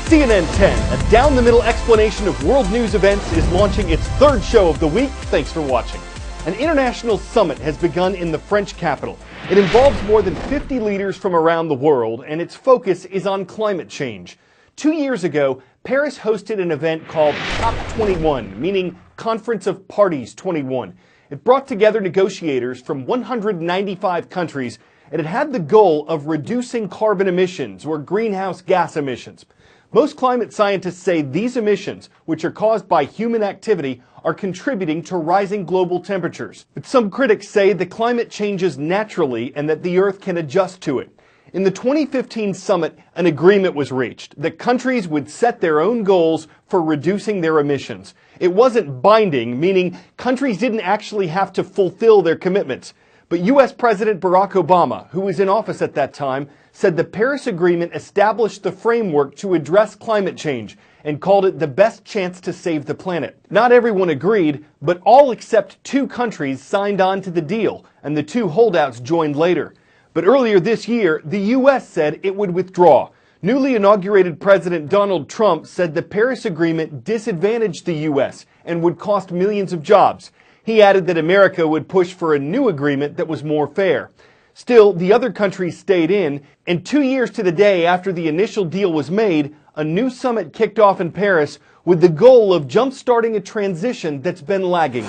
CNN 10, a down-the-middle explanation of world news events, is launching its third show of the week. Thanks for watching. An international summit has begun in the French capital. It involves more than 50 leaders from around the world, and its focus is on climate change. 2 years ago, Paris hosted an event called COP21, meaning Conference of Parties 21. It brought together negotiators from 195 countries, and it had the goal of reducing carbon emissions, or greenhouse gas emissions. Most climate scientists say these emissions, which are caused by human activity, are contributing to rising global temperatures. But some critics say the climate changes naturally and that the Earth can adjust to it. In the 2015 summit, an agreement was reached that countries would set their own goals for reducing their emissions. It wasn't binding, meaning countries didn't actually have to fulfill their commitments. But U.S. President Barack Obama, who was in office at that time, said the Paris Agreement established the framework to address climate change and called it the best chance to save the planet. Not everyone agreed, but all except 2 countries signed on to the deal, and the 2 holdouts joined later. But earlier this year, the U.S. said it would withdraw. Newly inaugurated President Donald Trump said the Paris Agreement disadvantaged the U.S. and would cost millions of jobs. He added that America would push for a new agreement that was more fair. Still, the other countries stayed in, and 2 years to the day after the initial deal was made, a new summit kicked off in Paris with the goal of jump-starting a transition that's been lagging.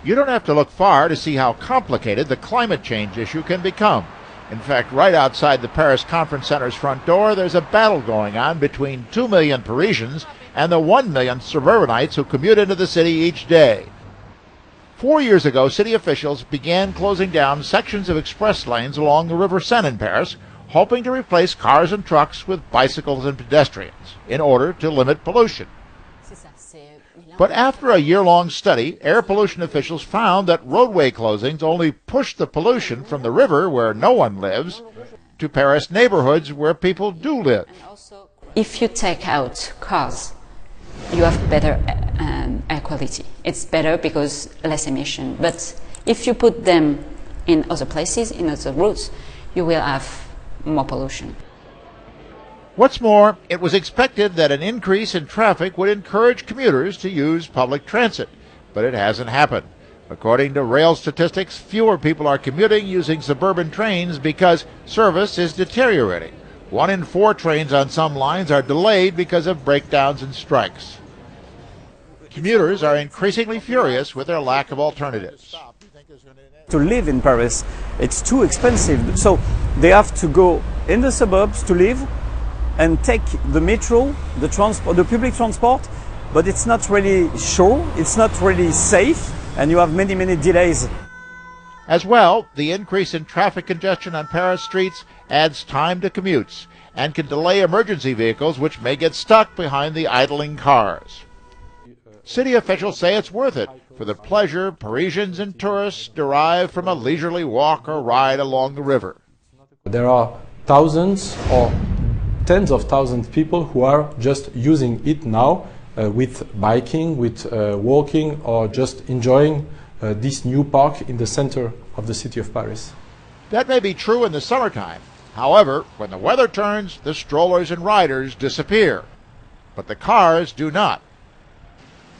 You don't have to look far to see how complicated the climate change issue can become. In fact, right outside the Paris Conference Center's front door, there's a battle going on between 2 million Parisians and the 1 million suburbanites who commute into the city each day. 4 years ago, city officials began closing down sections of express lanes along the River Seine in Paris, hoping to replace cars and trucks with bicycles and pedestrians in order to limit pollution. But after a year-long study, air pollution officials found that roadway closings only pushed the pollution from the river, where no one lives, to Paris neighborhoods where people do live. If you take out cars, you have better air quality. It's better because less emission. But if you put them in other places, in other routes, you will have more pollution. What's more, it was expected that an increase in traffic would encourage commuters to use public transit, but it hasn't happened. According to rail statistics, fewer people are commuting using suburban trains because service is deteriorating. 1 in 4 trains on some lines are delayed because of breakdowns and strikes. Commuters are increasingly furious with their lack of alternatives. To live in Paris, it's too expensive, so they have to go in the suburbs to live and take the metro, the public transport, but it's not really sure, it's not really safe, and you have many delays. As well, the increase in traffic congestion on Paris streets adds time to commutes and can delay emergency vehicles, which may get stuck behind the idling cars. City officials say it's worth it for the pleasure Parisians and tourists derive from a leisurely walk or ride along the river. There are thousands or tens of thousands of people who are just using it now with biking, with walking, or just enjoying this new park in the center of the city of Paris. That may be true in the summertime. However, when the weather turns, the strollers and riders disappear. But the cars do not.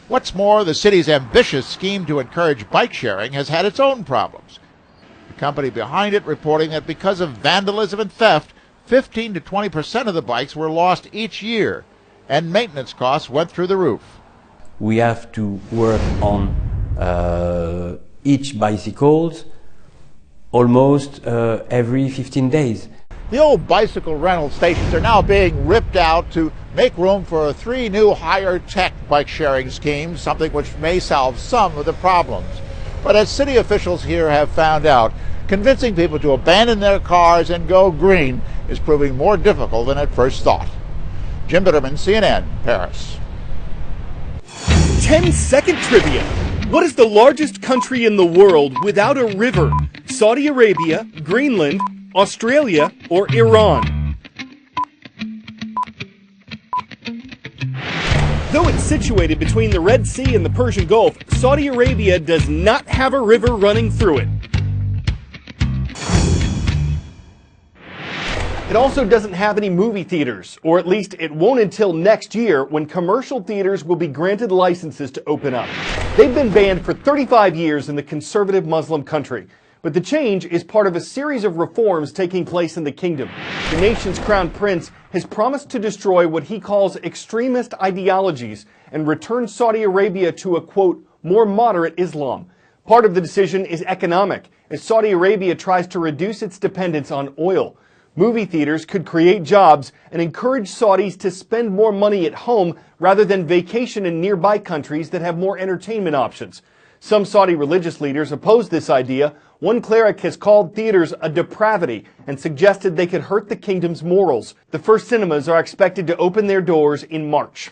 What's more, the city's ambitious scheme to encourage bike sharing has had its own problems. The company behind it reporting that because of vandalism and theft, 15 to 20% of the bikes were lost each year, and maintenance costs went through the roof. We have to work on each bicycle almost every 15 days. The old bicycle rental stations are now being ripped out to make room for 3 new higher-tech bike-sharing schemes, something which may solve some of the problems. But as city officials here have found out, convincing people to abandon their cars and go green is proving more difficult than at first thought. Jim Bitterman, CNN, Paris. 10-second trivia. What is the largest country in the world without a river? Saudi Arabia, Greenland, Australia, or Iran? Though it's situated between the Red Sea and the Persian Gulf, Saudi Arabia does not have a river running through it. It also doesn't have any movie theaters, or at least it won't until next year when commercial theaters will be granted licenses to open up. They've been banned for 35 years in the conservative Muslim country. But the change is part of a series of reforms taking place in the kingdom. The nation's crown prince has promised to destroy what he calls extremist ideologies and return Saudi Arabia to a, quote, more moderate Islam. Part of the decision is economic, as Saudi Arabia tries to reduce its dependence on oil. Movie theaters could create jobs and encourage Saudis to spend more money at home rather than vacation in nearby countries that have more entertainment options. Some Saudi religious leaders oppose this idea. One cleric has called theaters a depravity and suggested they could hurt the kingdom's morals. The first cinemas are expected to open their doors in March.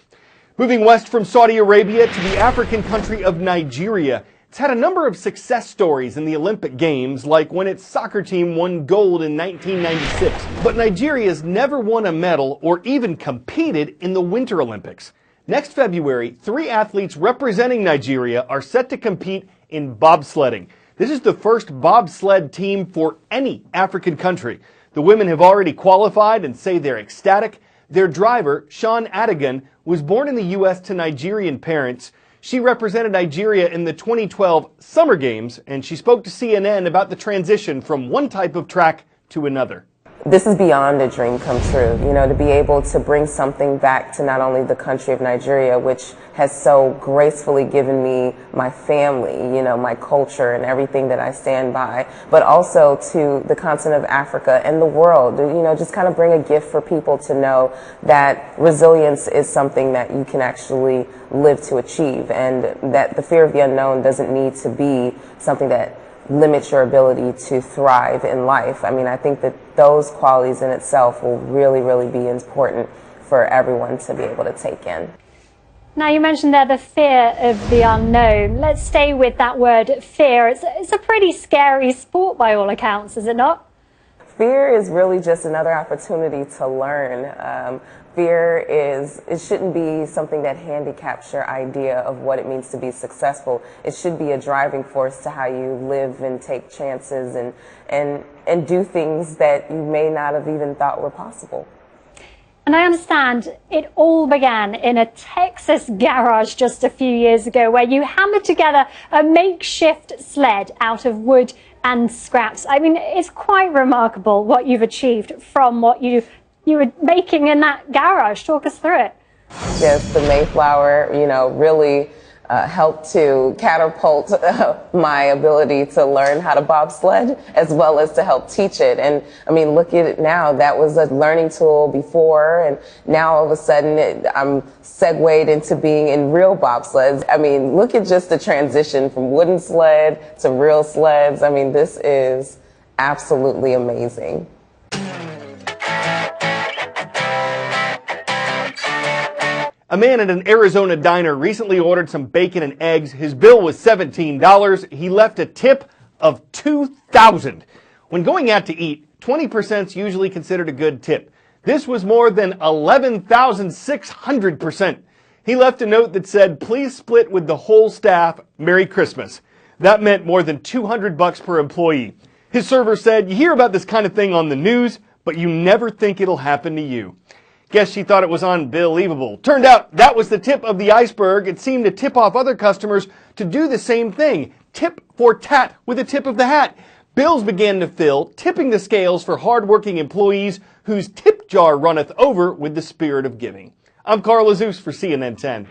Moving west from Saudi Arabia to the African country of Nigeria. It's had a number of success stories in the Olympic Games, like when its soccer team won gold in 1996. But Nigeria's never won a medal or even competed in the Winter Olympics. Next February, 3 athletes representing Nigeria are set to compete in bobsledding. This is the first bobsled team for any African country. The women have already qualified and say they're ecstatic. Their driver, Sean Adigan, was born in the U.S. to Nigerian parents. She represented Nigeria in the 2012 Summer Games, and she spoke to CNN about the transition from one type of track to another. This is beyond a dream come true, you know, to be able to bring something back to not only the country of Nigeria, which has so gracefully given me my family, you know, my culture and everything that I stand by, but also to the continent of Africa and the world, you know, just kind of bring a gift for people to know that resilience is something that you can actually live to achieve, and that the fear of the unknown doesn't need to be something that limits your ability to thrive in life. I mean, I think that those qualities in itself will really, really be important for everyone to be able to take in. Now, you mentioned there the fear of the unknown. Let's stay with that word, fear. It's a pretty scary sport by all accounts, is it not? Fear is really just another opportunity to learn. It shouldn't be something that handicaps your idea of what it means to be successful. It should be a driving force to how you live and take chances and do things that you may not have even thought were possible. And I understand it all began in a Texas garage just a few years ago, where you hammered together a makeshift sled out of wood and scraps. I mean, it's quite remarkable what you've achieved from what you were making in that garage. Talk us through it. Yes, the Mayflower, you know, really helped to catapult my ability to learn how to bobsled, as well as to help teach it. And I mean, look at it now. That was a learning tool before, and now all of a sudden I'm segued into being in real bobsleds. I mean, look at just the transition from wooden sled to real sleds. I mean, this is absolutely amazing. A man at an Arizona diner recently ordered some bacon and eggs. His bill was $17. He left a tip of $2,000. When going out to eat, 20% is usually considered a good tip. This was more than 11,600%. He left a note that said, "Please split with the whole staff. Merry Christmas." That meant more than $200 per employee. His server said, "You hear about this kind of thing on the news, but you never think it'll happen to you." Guess she thought it was unbelievable. Turned out that was the tip of the iceberg. It seemed to tip off other customers to do the same thing. Tip for tat with a tip of the hat. Bills began to fill, tipping the scales for hard-working employees whose tip jar runneth over with the spirit of giving. I'm Carl Azuz for CNN 10.